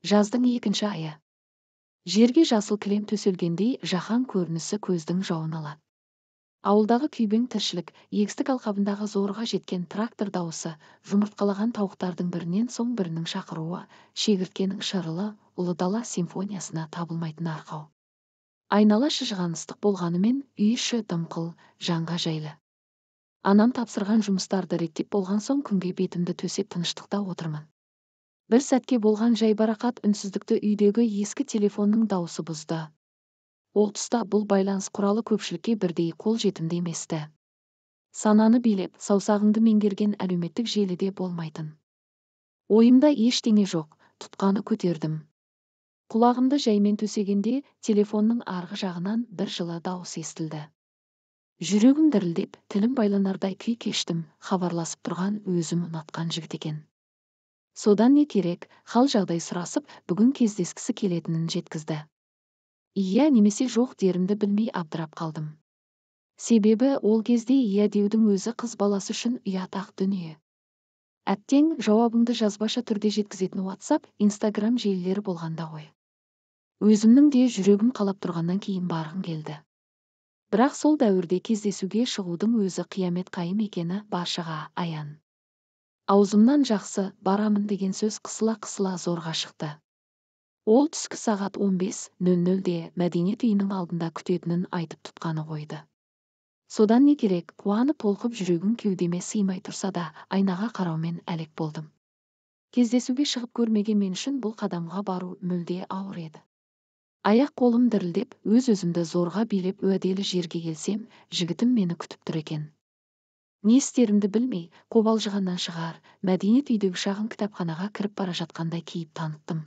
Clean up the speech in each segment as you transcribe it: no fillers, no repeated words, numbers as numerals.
Жаздың екінші айы. Жерге жасыл кілем төселгендей жаһан көрінісі көздің жауын алады. Ауылдағы күйбең тіршілік, егістік алқабындағы зорға жеткен трактор дауысы, жұмыртқалаған тауықтардың бірінен соң бірінің шақыруы, шегірткенің шырылы, ұлы дала симфониясына табылмайтын арқау. Айнала шыжыған ыстық болғанымен үй іші дымқыл, жанға жайлы. Анам тапсырған жұмыстарды реттеп болған соң күнге бетімді төсеп тыныштықта отырмын. Бір сәтке болған жайбарақат үнсіздікті үйдегі ескі телефонның дауысы бұзды. Ол тұста бұл байланыс құралы көпшілікке бірдей қолжетімді емес-ті. Сананы билеп, саусағыңды меңгерген әлеуметтік желіде болмайтын. Ойымда ештеңе жоқ, тұтқаны көтердім. Құлағымды жаймен төсегенде телефонның арғы жағынан бір жылы дауыс естілді. Жүрегім дірілдеп, тілім байланардай күй кештім, хабарласып тұрған өзім ұнатқан жігіт екен. Содан не керек, хал жағдай сұрасып, бүгін кездескісі келетінін жеткізді. Иә немесе жоқ дерімді білмей абдырап қалдым. Себебі ол кезде иә деудің өзі қыз баласы үшін ұят ақ дүние. Әттең жауабыңды жазбаша түрде жеткізетін WhatsApp, Instagram желілері болғанда ғой. Өзімнің де жүрегім қалап тұрғаннан кейін барғым келді. Бірақ сол дәуірде кездесуге шығудың өзі қиямет қайым екені баршаға аян. Аузымнан жақсы, барамын деген сөз қысыла-қысыла зорға шықты. Ол түскі сағат 15:00-де мәдениет үйінің алдында күтетінін айтып тұтқаны қойды. Содан не керек, қуанып толқып жүрегім кеудеме сыймай тұрса да, айнаға қараумен әлек болдым. Кездесуге шығып көрмеген мен үшін бұл қадамға бару мүлде ауыр еді. Аяқ қолым дірілдеп, өз-өзімді зорға билеп уәделі жерге келсем, жігітім мені күтіп тұр екен. Не істерімді білмей, қобалжығаннан шығар, мәдениет үйдегі шағын кітапханаға кіріп бара жатқандай кейіп таныттым.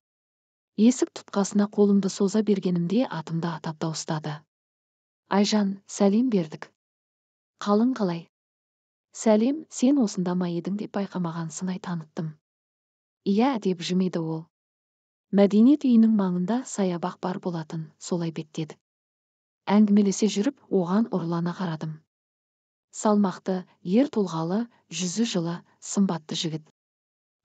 Есік тұтқасына қолымды соза бергенімде атымды атап дауыстады. Айжан, сәлем бердік. Қалың қалай? Сәлем, сен осында ма едің деп байқамаған сыңай таныттым. Иә деп жымиды ол. Мәдениет үйінің маңында саябақ бар болатын, солай беттедік. Әңгімелесе жүріп, оған ұрлана қарадым. Салмақты, ер тұлғалы, жүзі жылы, сымбатты жігіт.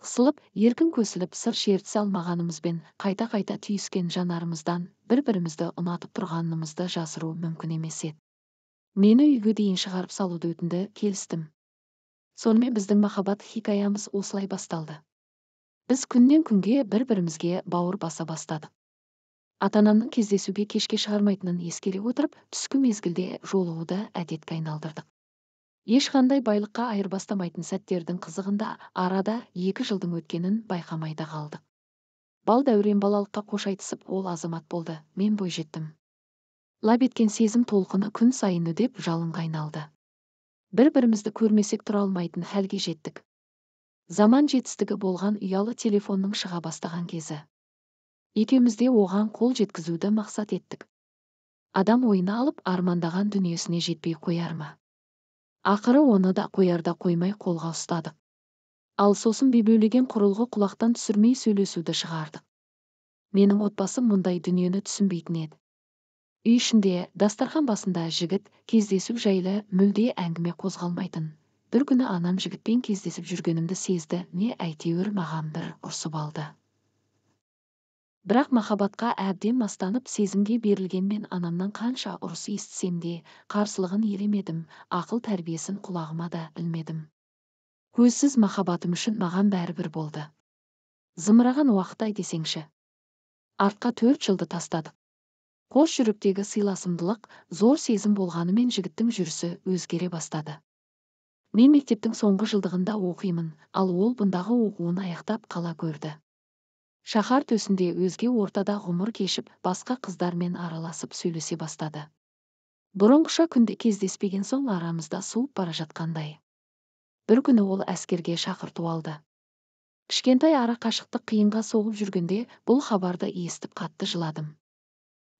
Қысылып, еркін көсіліп сыр шертісе алмағанымызбен қайта-қайта түйіскен жанарымыздан бір-бірімізді ұнатып тұрғанымызды жасыру мүмкін емес еді. Мені үйге дейін шығарып салуды өтінді, келістім. Сонымен біздің махаббат хикаямыз осылай басталды. Біз күннен күнге бір-бірімізге бауыр баса бастадық. Ата-анамның кездесуге кешке шығармайтынын ескере отырып, түскі мезгілде жолығуды әдетке айналдырдық. Ешқандай байлыққа айырбастамайтын сәттердің қызығында арада 2 жылдың өткенін байқамайда қалдық. Бал дәурен балалыққа қош айтысып, ол азамат болды, мен бойжеттім. Лап еткен сезім толқыны күн сайын үдеп жалынға айналды. Бір-бірімізді көрмесек тұра алмайтын хәлге жеттік. Заман жетістігі болған ұялы телефонның шыға бастаған кезі. Екеуміз де оған қол жеткізуді мақсат еттік. Адам ойына алып армандаған дүниесіне жетпей қояр ма? Ақыры оны да қоярда қоймай қолға ұстадық. Ал сосын бебеулеген құрылғы құлақтан түсірмей сөйлесуді шығардық. Менің отбасым мұндай дүниені түсінбейтін еді. Үй ішінде, дастархан басында жігіт, кездесу жайлы мүлде әңгіме қозғалмайтын. Бір күні анам жігітпен кездесіп жүргенімді сезді, не әйтеуір маған бір ұрсып алды. Бірақ махаббатқа әбден мастанып сезімге берілгенмен анамнан қанша ұрыс естісем де, қарсылығын елемедім, ақыл тәрбиесін құлағыма да ілмедім. Көзсіз махаббатым үшін маған бәрібір болды. Зымыраған уақыт-ай десеңші. Артқа 4 жылды тастадық. Қос жүректегі сыйласымдылық, зор сезім болғанымен жігіттің жүрісі өзгере бастады. Мен мектептің соңғы жылдығында оқимын, ал ол бұндағы оқуын аяқтап қала көрді. Шаһар төсінде өзге ортада ғұмыр кешіп, басқа қыздармен араласып сөйлесе бастады. Бұрынғыша күнде кездеспеген соң арамызда суып бара жатқандай. Бір күні ол әскерге шақырту алды. Кішкентай ара қашықтық қиынға соғып жүргенде бұл хабарды естіп қатты жыладым.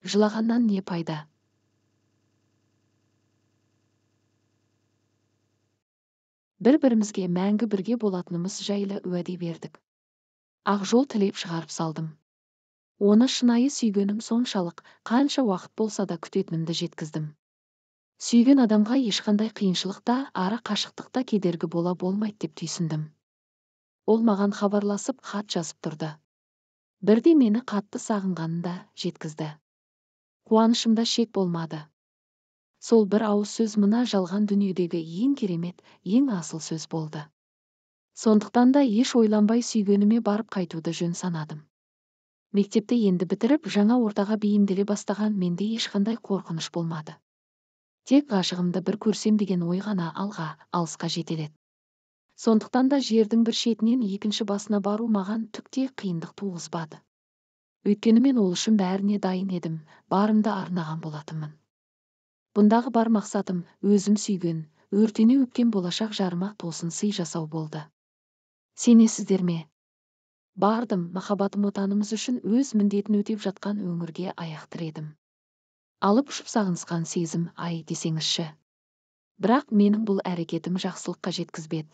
Жылағаннан не пайда? Бір-бірімізге мәңгі бірге болатынымыз жайлы уәде бердік. Ақ жол тілеп шығарып салдым. Оны шынайы сүйгенім соншалық, қанша уақыт болса да күтетінімді жеткіздім. Сүйген адамға ешқандай қиыншылықта, ара қашықтықта кедергі бола болмайды деп түйсіндім. Ол маған хабарласып, хат жазып тұрды. Бірде мені қатты сағынғанын да жеткізді. Қуанышымда шек болмады. Сол бір ауыз сөз мына жалған дүниедегі ең керемет, ең асыл сөз болды. Сондықтан да еш ойланбай сүйгеніме барып қайтуды жөн санадым. Мектепті енді бітіріп, жаңа ортаға бейімделе бастаған менде ешқандай қорқыныш болмады. Тек ғашығымды бір көрсем деген ой ғана алысқа жетеледі. Сондықтан да жердің бір шетінен екінші басына бару маған түк те қиындық туғызбады. Өйткені мен ол үшін бәріне дайын едім, барымды арнаған болатынмын. Бұндағы бар мақсатым өзім сүйген, өртене өпкен болашақ жарыма тосын сый жасау болды. Сенесіздер ме? Бардым, махаббатым отанымыз үшін өз міндетін өтеп жатқан өңірге аяқ тіредім. Алып ұшып сағынысқан сезім, ай десеңізші. Бірақ менің бұл әрекетім жақсылыққа жеткізбеді.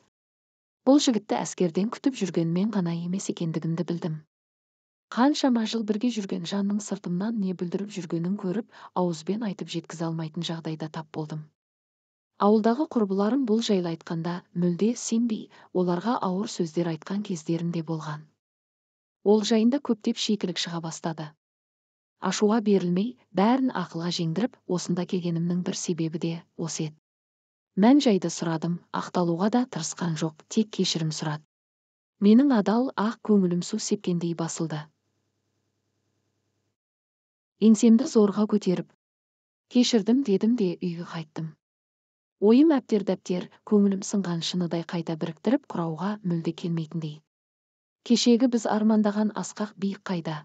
Бұл жігітті әскерден күтіп жүргенмен ғана емес екендігімді білдім. Қаншама жыл бірге жүрген жанның сыртымнан не бүлдіріп жүргенін көріп, ауызбен айтып жеткізе алмайтын жағдайда тап болдым. Ауылдағы құрбыларым бұл жайлы айтқанда мүлде сенбей, оларға ауыр сөздер айтқан кездерім де болған. Ол жайында көптеп шикілік шыға бастады. Ашуға берілмей, бәрін ақылға жеңдіріп, осында келгенімнің бір себебі де осы еді. Мән жайды сұрадым, ақталуға да тырысқан жоқ, тек кешірім сұрады. Менің адал, ақ көңілім су сепкендей басылды. Еңсемді зорға көтеріп, кешірдім дедім де үйге қайттым. Ойым әптер-дәптер, көңілім сынған шыныдай қайта біріктіріп құрауға мүлде келмейтіндей. Кешегі біз армандаған асқақ биік қайда?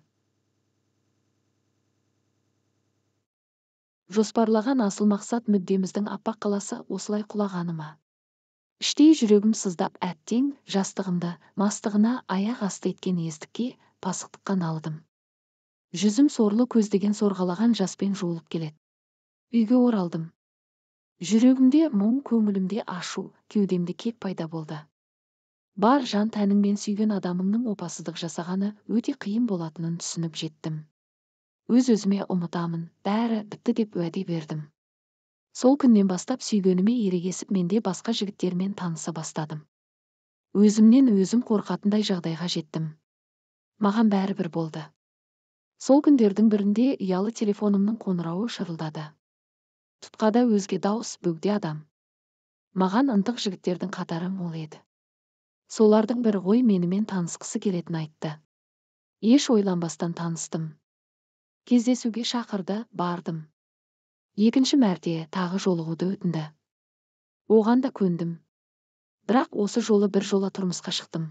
Жоспарлаған асыл мақсат мүддеміздің аппақ қаласы осылай құлағаны ма? Іштей жүрегім сыздап әттең, жастығымды мастығына аяқ асты еткен ездікке пасықтыққа налыдым. Жүзім сорлы көздеген сорғалаған жаспен жуылып келеді. Үйге оралдым. Жүрегімде мұң, көңілімде ашу, кеудемде кек пайда болды. Бар жан тәніңмен сүйген адамыңның опасыздық жасағаны өте қиын болатынын түсініп жеттім. Өз-өзіме ұмытамын, бәрі бітті деп уәде бердім. Сол күннен бастап сүйгеніме ерегесіп менде басқа жігіттермен таныса бастадым. Өзімнен өзім қорқатындай жағдайға жеттім. Маған бәрібір болды. Сол күндердің бірінде ұялы телефонымның қоңырауы шырылдады. Тұтқада өзге дауыс, бөгде адам. Маған ынтық жігіттердің қатары мол еді. Солардың бірі ғой менімен танысқысы келетін айтты. Еш ойланбастан таныстым. Кездесуге шақырды, бардым. Екінші мәрте тағы жолығуды өтінді. Оған да көндім. Бірақ осы жолы бір жола тұрмысқа шықтым.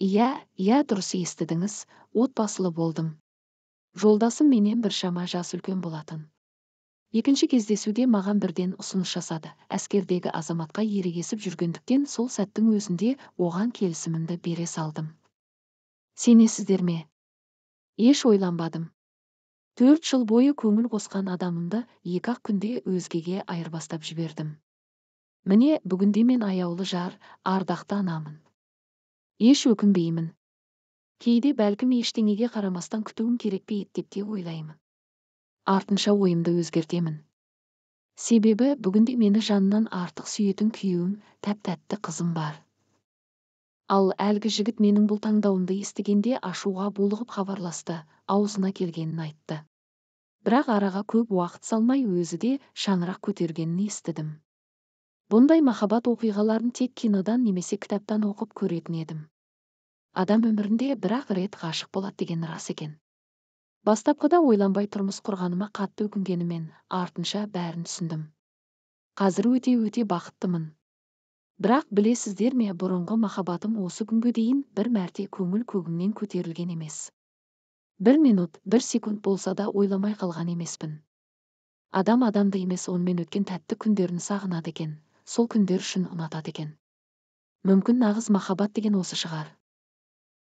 Иә, дұрыс естідіңіз, отбасылы болдым. Жолдасым менен біршама жас үлкен болатын. Екінші кездесуде маған бірден ұсыныс жасады. Әскердегі азаматқа ерегесіп жүргендіктен сол сәттің өзінде оған келісімімді бере салдым. Сенесіздер ме? Еш ойланбадым. 4 жыл бойы көңіл қосқан адамымды 2-ақ күнде өзгеге айырбастап жібердім. Міне, бүгінде мен аяулы жар, ардақты анамын. Еш өкінбеймін. Кейде бәлкім ештеңеге қарамастан күтуім керек пе еді деп те ойлаймын. Артынша ойымды өзгертемін. Себебі бүгінде мені жанынан артық сүйетін күйеуім, тәп-тәтті қызым бар. Ал әлгі жігіт менің бұл таңдауымды естігенде ашуға булығып хабарласты, аузына келгенін айтты. Бірақ араға көп уақыт салмай өзі де шаңырақ көтергенін естідім. Бұндай махаббат оқиғаларын тек кинодан немесе кітаптан оқып көретін едім. Адам өмірінде бір-ақ рет ғашық болады деген рас екен. Бастапқыда ойланбай тұрмыс құрғаныма қатты өкінгенімен, артынша бәрін түсіндім. Қазір өте бақыттымын. Бірақ білесіздер ме, бұрынғы махаббатым осы күнге дейін бір мәрте көңіл көгімнен көтерілген емес. 1 минут, 1 секунд болса да ойламай қалған емеспін. Адам адамды емес, онымен өткен тәтті күндерін сағынады екен, сол күндер үшін ұнатады екен. Мүмкін нағыз махаббат деген осы шығар.